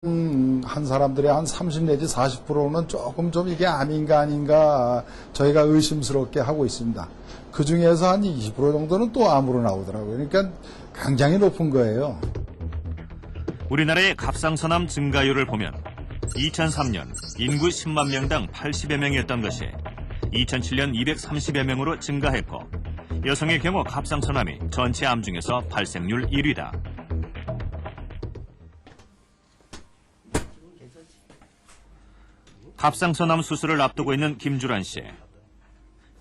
한 사람들의 한 30 내지 40%는 조금 좀 이게 암인가 아닌가 저희가 의심스럽게 하고 있습니다. 그 중에서 한 20% 정도는 또 암으로 나오더라고요. 그러니까 굉장히 높은 거예요. 우리나라의 갑상선암 증가율을 보면 2003년 인구 10만 명당 80여 명이었던 것이 2007년 230여 명으로 증가했고 여성의 경우 갑상선암이 전체 암 중에서 발생률 1위다. 갑상선암 수술을 앞두고 있는 김주란 씨.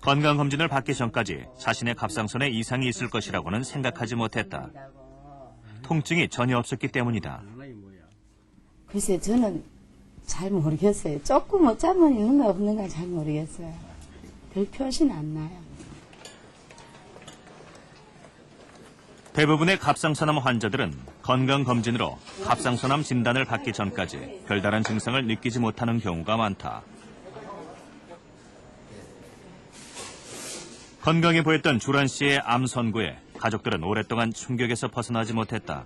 건강검진을 받기 전까지 자신의 갑상선에 이상이 있을 것이라고는 생각하지 못했다. 통증이 전혀 없었기 때문이다. 글쎄 저는 잘 모르겠어요. 조금 어쩌면 있는가 없는가 잘 모르겠어요. 별 표시는 안 나요. 대부분의 갑상선암 환자들은 건강검진으로 갑상선암 진단을 받기 전까지 별다른 증상을 느끼지 못하는 경우가 많다. 건강해 보였던 주란 씨의 암 선고에 가족들은 오랫동안 충격에서 벗어나지 못했다.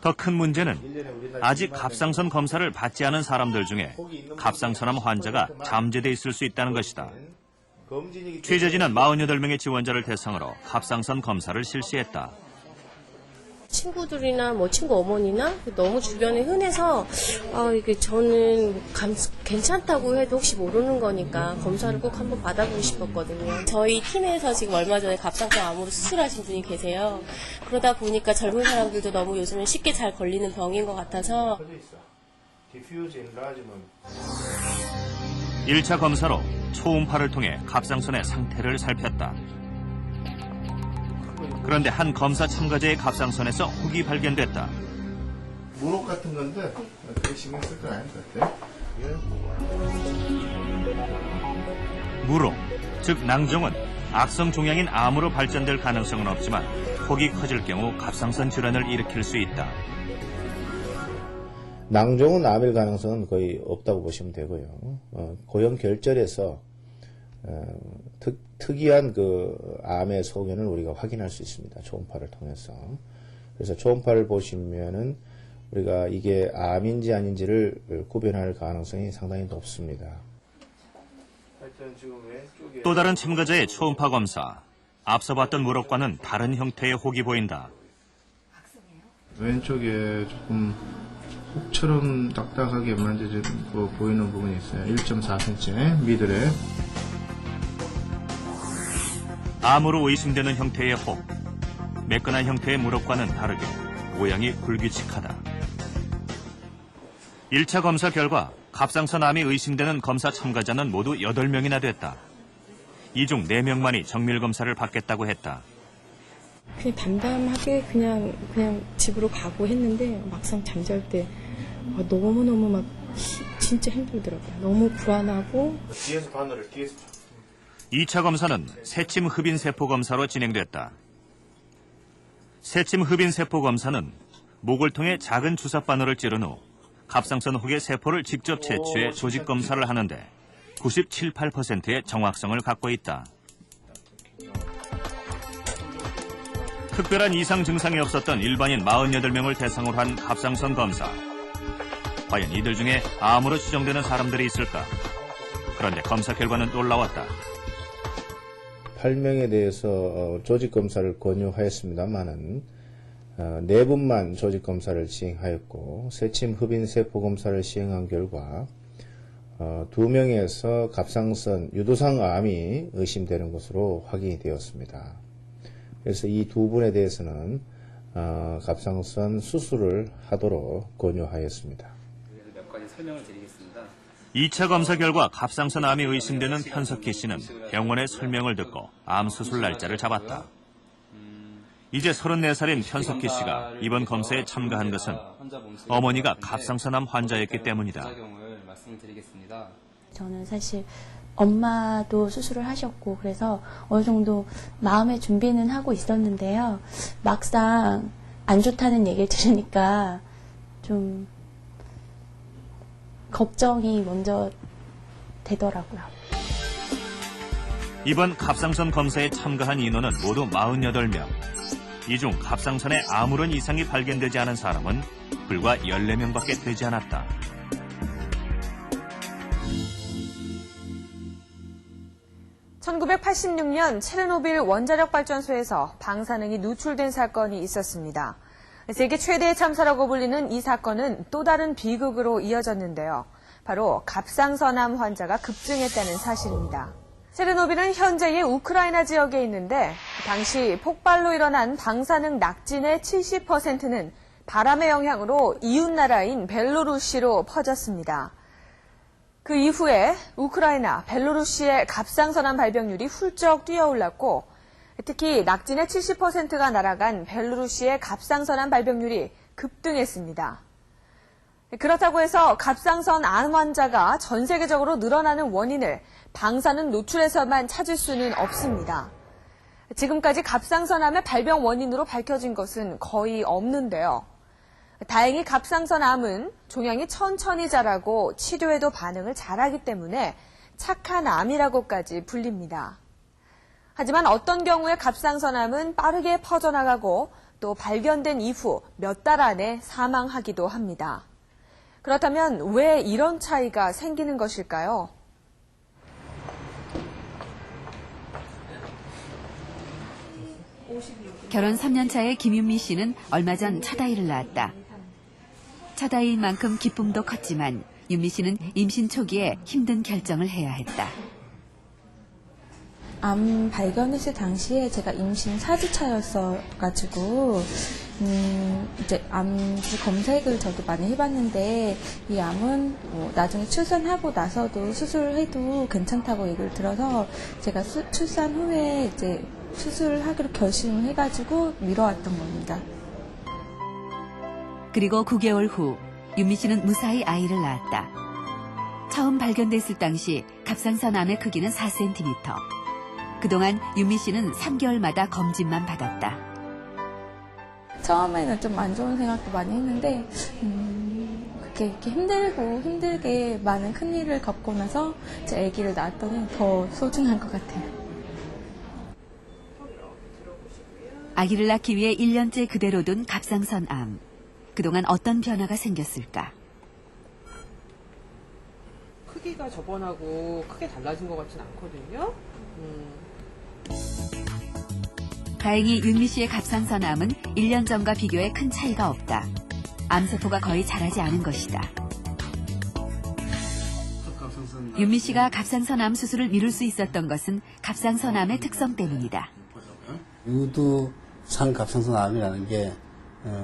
더 큰 문제는 아직 갑상선 검사를 받지 않은 사람들 중에 갑상선암 환자가 잠재돼 있을 수 있다는 것이다. 취재진은 48명의 지원자를 대상으로 갑상선 검사를 실시했다. 친구들이나 친구 어머니나 너무 주변에 흔해서 이게 저는 괜찮다고 해도 혹시 모르는 거니까 검사를 꼭 한번 받아보고 싶었거든요. 저희 팀에서 지금 얼마 전에 갑상선 암으로 수술하신 분이 계세요. 그러다 보니까 젊은 사람들도 너무 요즘은 쉽게 잘 걸리는 병인 것 같아서 1차 검사로 초음파를 통해 갑상선의 상태를 살폈다. 그런데 한 검사 참가자의 갑상선에서 혹이 발견됐다. 무록 같은 건데 그렇게 신경 쓸 건 아닌 것 같아요. 무록, 즉 낭종은 악성 종양인 암으로 발전될 가능성은 없지만 혹이 커질 경우 갑상선 질환을 일으킬 수 있다. 낭종은 암일 가능성은 거의 없다고 보시면 되고요. 고형결절에서 특이한 그 암의 소견을 우리가 확인할 수 있습니다. 초음파를 통해서. 그래서 초음파를 보시면은 우리가 이게 암인지 아닌지를 구별할 가능성이 상당히 높습니다. 또 다른 참가자의 초음파 검사. 앞서 봤던 무록과는 다른 형태의 혹이 보인다. 왼쪽에 조금 혹처럼 딱딱하게 만져져 보이는 부분이 있어요. 1.4cm 미들에. 암으로 의심되는 형태의 혹. 매끈한 형태의 무록과는 다르게 모양이 불규칙하다. 1차 검사 결과 갑상선암이 의심되는 검사 참가자는 모두 8명이나 됐다. 이 중 4명만이 정밀검사를 받겠다고 했다. 그냥 담담하게 그냥 집으로 가고 했는데 막상 잠잘 때 너무너무 막 진짜 힘들더라고요. 너무 불안하고. 뒤에서 바늘을 뒤에서 2차 검사는 새침 흡인세포 검사로 진행됐다. 새침 흡인세포 검사는 목을 통해 작은 주사바늘을 찌른 후 갑상선 혹의 세포를 직접 채취해 조직 검사를 하는데 97, 8%의 정확성을 갖고 있다. 특별한 이상 증상이 없었던 일반인 48명을 대상으로 한 갑상선 검사. 과연 이들 중에 암으로 추정되는 사람들이 있을까? 그런데 검사 결과는 놀라웠다. 8명에 대해서 조직검사를 권유하였습니다만은 4분만 조직검사를 시행하였고 새침 흡인세포 검사를 시행한 결과 2명에서 갑상선 유도상 암이 의심되는 것으로 확인이 되었습니다. 그래서 이 2분에 대해서는 갑상선 수술을 하도록 권유하였습니다. 몇 가지 설명을 드리겠습니다. 2차 검사 결과 갑상선 암이 의심되는 편석희 씨는 병원의 설명을 듣고 암 수술 날짜를 잡았다. 이제 34살인 편석희 씨가 이번 검사에 참가한 것은 어머니가 갑상선암 환자였기 때문이다. 저는 사실 엄마도 수술을 하셨고 그래서 어느 정도 마음의 준비는 하고 있었는데요. 막상 안 좋다는 얘기를 들으니까 좀 걱정이 먼저 되더라고요. 이번 갑상선 검사에 참가한 인원은 모두 48명. 이 중 갑상선에 아무런 이상이 발견되지 않은 사람은 불과 14명밖에 되지 않았다. (1986년) 체르노빌 원자력 발전소에서 방사능이 누출된 사건이 있었습니다. 세계 최대의 참사라고 불리는 이 사건은 또 다른 비극으로 이어졌는데요. 바로 갑상선암 환자가 급증했다는 사실입니다. 체르노빌은 현재의 우크라이나 지역에 있는데 당시 폭발로 일어난 방사능 낙진의 70%는 바람의 영향으로 이웃나라인 벨로루시로 퍼졌습니다. 그 이후에 우크라이나, 벨로루시의 갑상선암 발병률이 훌쩍 뛰어올랐고 특히 낙진의 70%가 날아간 벨로루시의 갑상선암 발병률이 급등했습니다. 그렇다고 해서 갑상선 암 환자가 전 세계적으로 늘어나는 원인을 방사능 노출에서만 찾을 수는 없습니다. 지금까지 갑상선암의 발병 원인으로 밝혀진 것은 거의 없는데요. 다행히 갑상선암은 종양이 천천히 자라고 치료에도 반응을 잘하기 때문에 착한 암이라고까지 불립니다. 하지만 어떤 경우에 갑상선암은 빠르게 퍼져나가고 또 발견된 이후 몇 달 안에 사망하기도 합니다. 그렇다면 왜 이런 차이가 생기는 것일까요? 결혼 3년 차의 김윤미 씨는 얼마 전 첫 아이를 낳았다. 첫 아이인 만큼 기쁨도 컸지만 윤미 씨는 임신 초기에 힘든 결정을 해야 했다. 암 발견했을 당시에 제가 임신 4주차였어가지고 이제 암 검색을 저도 많이 해봤는데 이 암은 나중에 출산하고 나서도 수술해도 괜찮다고 얘기를 들어서 제가 출산 후에 이제 수술하기로 결심을 해가지고 미뤄왔던 겁니다. 그리고 9개월 후 윤미 씨는 무사히 아이를 낳았다. 처음 발견됐을 당시 갑상선암의 크기는 4cm. 그동안 윤미 씨는 3개월마다 검진만 받았다. 처음에는 좀 안 좋은 생각도 많이 했는데 그렇게 이렇게 힘들게 많은 큰일을 겪고 나서 제 아기를 낳았더니 더 소중한 것 같아요. 아기를 낳기 위해 1년째 그대로 둔 갑상선암. 그동안 어떤 변화가 생겼을까? 크기가 저번하고 크게 달라진 것 같진 않거든요. 다행히 윤미 씨의 갑상선암은 1년 전과 비교해 큰 차이가 없다. 암세포가 거의 자라지 않은 것이다. 윤미 씨가 갑상선암 수술을 미룰 수 있었던 것은 갑상선암의 특성 때문이다. 유두상 갑상선암이라는 게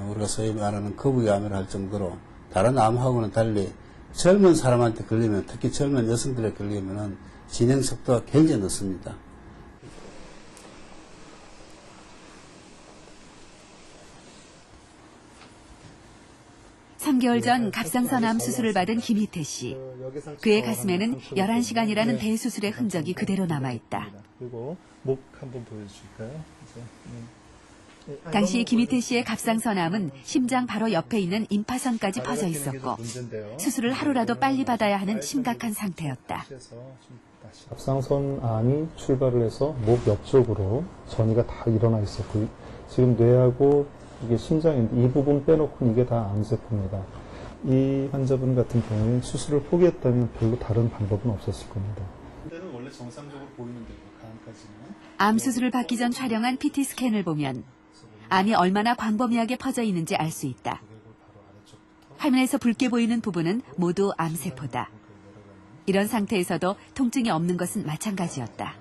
우리가 소위 말하는 거북이암이라 할 정도로 다른 암하고는 달리 젊은 사람한테 걸리면, 특히 젊은 여성들에 걸리면 진행 속도가 굉장히 늦습니다. (3개월) 전 갑상선암 수술을 받은 김희태 씨. 그의 가슴에는 11시간이라는 대수술의 흔적이 그대로 남아있다. 그리고 목 한번 보여주실까요? 당시 김희태 씨의 갑상선암은 심장 바로 옆에 있는 임파선까지 퍼져 있었고 수술을 하루라도 빨리 받아야 하는 심각한 상태였다. 갑상선암이 출발을 해서 목 옆쪽으로 전이가 다 일어나 있었고 지금 뇌하고 이게 심장인데 이 부분 빼놓고는 이게 다 암세포입니다. 이 환자분 같은 경우에 수술을 포기했다면 별로 다른 방법은 없었을 겁니다. 그때는 원래 정상적으로 보이는데 간까지는 암 수술을 받기 전 촬영한 PT 스캔을 보면 암이 얼마나 광범위하게 퍼져 있는지 알 수 있다. 화면에서 붉게 보이는 부분은 모두 암세포다. 이런 상태에서도 통증이 없는 것은 마찬가지였다.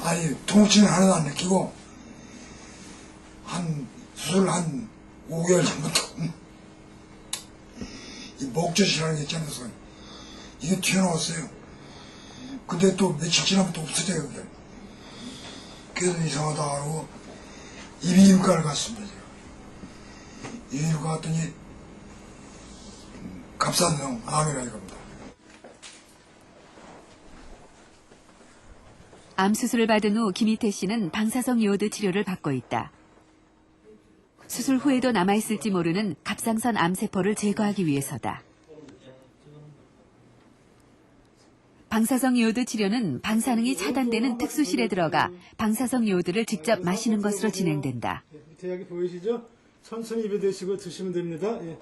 아니 통증은 하나도 안 느끼고 수술 한 5개월 전부터 이 목젖이라는 게 있잖아요. 이게 튀어나왔어요. 근데 또 며칠 지나면 또 없어져요. 그게. 그래서 이상하다 하고 이비인후과를 갔습니다. 제가. 이비인후과 갔더니 갑상선 암이라 이겁니다. 암 수술을 받은 후 김희태 씨는 방사성 요오드 치료를 받고 있다. 수술 후에도 남아있을지 모르는 갑상선 암세포를 제거하기 위해서다. 방사성 요오드 치료는 방사능이 차단되는 특수실에 들어가 방사성 요오드를 직접 마시는 것으로 진행된다. 밑에 약이 보이시죠? 천천히 입에 대시고 드시면 됩니다. 예.